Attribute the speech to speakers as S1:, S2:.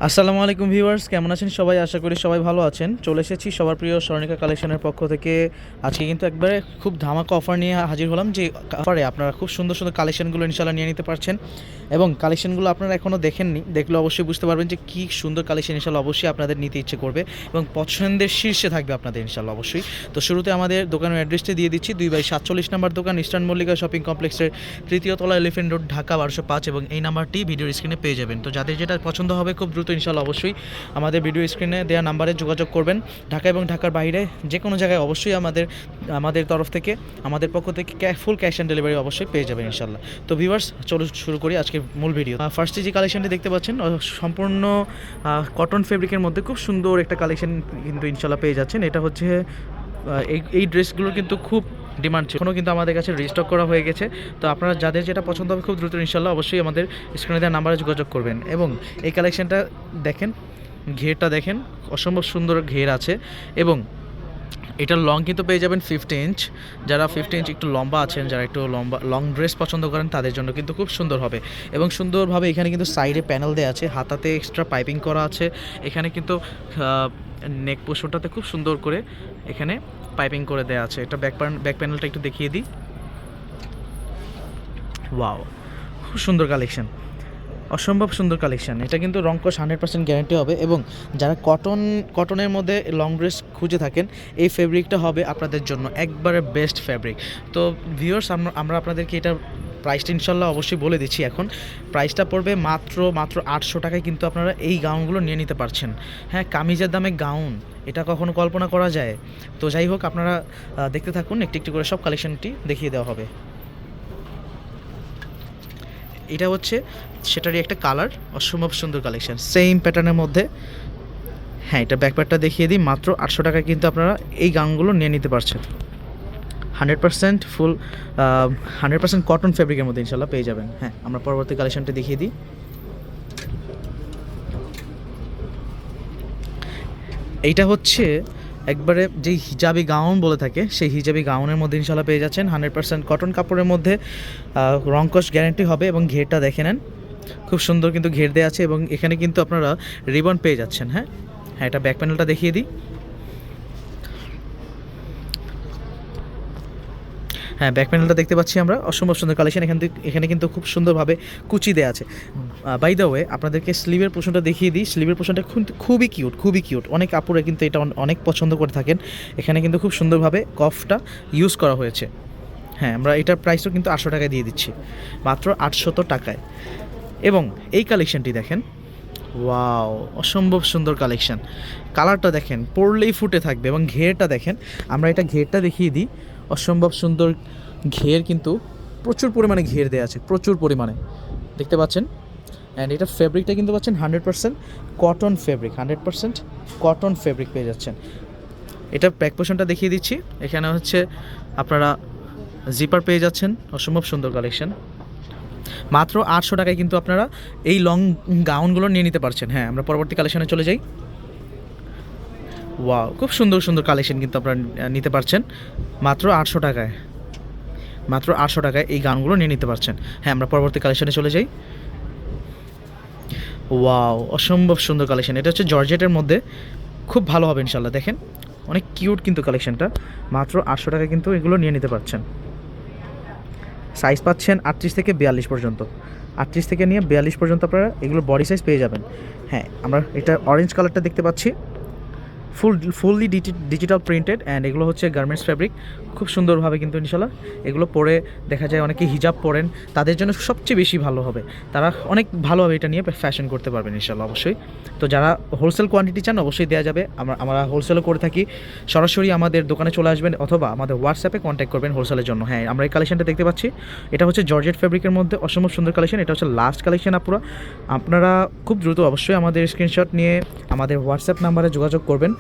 S1: আসসালামু আলাইকুম ভিউয়ার্স, কেমন আছেন সবাই? আশা করি সবাই ভালো আছেন। চলে এসেছি সবার প্রিয় স্বর্ণিকা কালেকশনের পক্ষ থেকে। আজকে কিন্তু একবারে খুব ধামাকা অফার নিয়ে হাজির হলাম, যে অফারে আপনারা খুব সুন্দর সুন্দর কালেকশনগুলো ইনশাল্লাহ নিয়ে নিতে পারছেন। এবং কালেকশনগুলো আপনারা এখনও দেখেননি, দেখলে অবশ্যই বুঝতে পারবেন যে কী সুন্দর কালেকশন ইনশাল্লাহ অবশ্যই আপনাদের নিতে ইচ্ছে করবে এবং পছন্দের শীর্ষে থাকবে আপনাদের ইনশাল্লাহ অবশ্যই। তো শুরুতে আমাদের দোকানের অ্যাড্রেসটি দিয়ে দিচ্ছি, 2/47 নম্বর দোকান, ইস্টার্ন মল্লিকা শপিং কমপ্লেক্সের তৃতীয় তলা, এলিফেন্ট রোড, ঢাকা 1205, এবং এই নাম্বারটি ভিডিওর স্ক্রিনে পেয়ে যাবেন। তো যাদের যেটা পছন্দ হবে খুব দ্রুত ইনশাল্লাহ অবশ্যই আমাদের ভিডিও স্ক্রিনে দেওয়া নাম্বারে যোগাযোগ করবেন। ঢাকা এবং ঢাকার বাইরে যে কোনো জায়গায় অবশ্যই আমাদের তরফ থেকে, আমাদের পক্ষ থেকে ফুল ক্যাশ অন ডেলিভারি অবশ্যই পেয়ে যাবেন ইনশাল্লাহ। তো ভিউয়ার্স, চলো শুরু করি আজকের মূল ভিডিও। ফার্স্টে যে কালেকশনটি দেখতে পাচ্ছেন সম্পূর্ণ কটন ফেব্রিকের মধ্যে খুব সুন্দর একটা কালেকশন কিন্তু ইনশাল্লাহ পেয়ে যাচ্ছেন। এটা হচ্ছে এই ড্রেসগুলো কিন্তু খুব ডিমান্ড ছিল, এখনও কিন্তু আমাদের কাছে রিস্টক করা হয়ে গেছে। তো আপনারা যাদের যেটা পছন্দ হবে খুব দ্রুত ইনশাল্লাহ অবশ্যই আমাদের স্ক্রিনে দেওয়া নাম্বারে যোগাযোগ করবেন। এবং এই কালেকশনটা দেখেন, ঘেরটা দেখেন, অসম্ভব সুন্দর ঘের আছে। এবং এটার লং কিন্তু পেয়ে যাবেন 50 ইঞ্চ। যারা 50 ইঞ্চ একটু লম্বা আছেন, যারা একটু লং ড্রেস পছন্দ করেন, তাদের জন্য কিন্তু খুব সুন্দর হবে। এবং সুন্দরভাবে এখানে কিন্তু সাইডে প্যানেল দেওয়া আছে, হাতাতে এক্সট্রা পাইপিং করা আছে। এখানে কিন্তু নেক পোর্শনটাতে খুব সুন্দর করে এখানে পাইপিং করে দেওয়া আছে। এটা ব্যাক প্যানেলটা একটু দেখিয়ে দিই। ওয়াও, খুব সুন্দর কালেকশন, অসম্ভব সুন্দর কালেকশন। এটা কিন্তু রংকশ 100% গ্যারান্টি হবে। এবং যারা কটনের মধ্যে লং ড্রেস খুঁজে থাকেন, এই ফেব্রিকটা হবে আপনাদের জন্য একবারে বেস্ট ফেব্রিক। তো ভিউয়ার্স, আমরা আপনাদেরকে এটা প্রাইসটা ইনশাল্লাহ অবশ্যই বলে দিচ্ছি। এখন প্রাইসটা পড়বে মাত্র 800 টাকায় কিন্তু আপনারা এই গাউনগুলো নিয়ে নিতে পারছেন। হ্যাঁ, কামিজের দামে গাউন, এটা কখনো কল্পনা করা যায়? তো যাই হোক, আপনারা দেখতে থাকুন, একটু একটু করে সব কালেকশনটি দেখিয়ে দেওয়া হবে। এটা হচ্ছে সেটারই একটা কালার, অসম্ভব সুন্দর কালেকশন, সেম প্যাটার্নের মধ্যে। হ্যাঁ, এটা ব্যাকপ্যাকটা দেখিয়ে দিই। মাত্র 800 টাকায় কিন্তু আপনারা এই গাউনগুলো নিয়ে নিতে পারছেন। 100% কটন ফেব্রিকের মধ্যে ইনশাল্লাহ পেয়ে যাবেন। হ্যাঁ, আমরা পরবর্তী কালেকশনটা দেখিয়ে দিই। এইটা হচ্ছে একবারে যেই হিজাবি গাউন বলে থাকে, সেই হিজাবি গাউনের মধ্যে ইনশাল্লাহ পেয়ে যাচ্ছেন। 100% কটন কাপড়ের মধ্যে, রংকশ গ্যারান্টি হবে। এবং ঘেরটা দেখে নেন, খুব সুন্দর কিন্তু ঘের দেওয়া আছে। এবং এখানে কিন্তু আপনারা রিবন পেয়ে যাচ্ছেন। হ্যাঁ, এটা ব্যাক প্যানেলটা দেখিয়ে দিই। হ্যাঁ, ব্যাক প্যানেলটা দেখতে পাচ্ছি আমরা, অসম্ভব সুন্দর কালেকশন। এখানে কিন্তু খুব সুন্দরভাবে কুচি দেওয়া আছে। বাই দ্য ওয়ে, আপনাদেরকে স্লিভের পোর্শনটা দেখিয়ে দিই। স্লিভের পোর্শনটা খুবই কিউট। অনেক আপুরে কিন্তু এটা অনেক পছন্দ করে থাকেন। এখানে কিন্তু খুব সুন্দরভাবে কফটা ইউজ করা হয়েছে। হ্যাঁ, আমরা এটার প্রাইসও কিন্তু 800 টাকায় দিয়ে দিচ্ছি, মাত্র 800 টাকায়। এবং এই কালেকশনটি দেখেন, ওয়াও, অসম্ভব সুন্দর কালেকশন। কালারটা দেখেন, পরলেই ফুটে থাকবে। এবং ঘেরটা দেখেন, আমরা এটা ঘেরটা দেখিয়ে দিই। অসম্ভব সুন্দর ঘের, কিন্তু প্রচুর পরিমাণে ঘের দেওয়া আছে, প্রচুর পরিমাণে দেখতে পাচ্ছেন। অ্যান্ড এটা ফেব্রিকটা কিন্তু পাচ্ছেন 100% কটন ফেব্রিক, 100% কটন ফেব্রিক পেয়ে যাচ্ছেন। এটা ব্যাক পোর্শনটা দেখিয়ে দিচ্ছি। এখানে হচ্ছে আপনারা জিপার পেয়ে যাচ্ছেন, অসম্ভব সুন্দর কালেকশন। মাত্র 800 টাকায় কিন্তু আপনারা এই লং গাউনগুলো নিয়ে নিতে পারছেন। হ্যাঁ, আমরা পরবর্তী কালেকশনে চলে যাই। ওয়াও, খুব সুন্দর সুন্দর কালেকশন কিন্তু আপনারা নিতে পারছেন মাত্র 800 টাকায়। মাত্র 800 টাকায় এই গাউনগুলো নিয়ে নিতে পারছেন। হ্যাঁ, আমরা পরবর্তী কালেকশনে চলে যাই। ওয়াও, অসম্ভব সুন্দর কালেকশন। এটা হচ্ছে জর্জেটের মধ্যে, খুব ভালো হবে ইনশাল্লাহ। দেখেন, অনেক কিউট কিন্তু কালেকশনটা। মাত্র 800 টাকায় কিন্তু এগুলো নিয়ে নিতে পারছেন। সাইজ পাচ্ছেন 38 থেকে 42 পর্যন্ত, 38 থেকে নিয়ে 42 পর্যন্ত আপনারা এগুলো বডি সাইজ পেয়ে যাবেন। হ্যাঁ, আমরা এটা অরেঞ্জ কালারটা দেখতে পাচ্ছি, ফুললি ডিজিটাল প্রিন্টেড। অ্যান্ড এগুলো হচ্ছে গার্মেন্টস ফ্যাব্রিক, খুব সুন্দরভাবে কিন্তু ইনশাল্লাহ এগুলো পরে দেখা যায় অনেকে হিজাব পরেন, তাদের জন্য সবচেয়ে বেশি ভালো হবে। তারা অনেক ভালোভাবে এটা নিয়ে ফ্যাশন করতে পারবেন ইনশাল্লাহ অবশ্যই। তো যারা হোলসেল কোয়ান্টিটি চান অবশ্যই দেওয়া যাবে, আমরা হোলসেলও করে থাকি। সরাসরি আমাদের দোকানে চলে আসবেন অথবা আমাদের হোয়াটসঅ্যাপে কন্ট্যাক্ট করবেন হোলসেলের জন্য। হ্যাঁ, আমরা এই কালেকশনটা দেখতে পাচ্ছি, এটা হচ্ছে জর্জেট ফ্যাব্রিকের মধ্যে অসম্ভব সুন্দর কালেকশন। এটা হচ্ছে লাস্ট কালেকশন। আপনারা খুব দ্রুত অবশ্যই আমাদের স্ক্রিনশট নিয়ে আমাদের হোয়াটসঅ্যাপ নাম্বারে যোগাযোগ করবেন।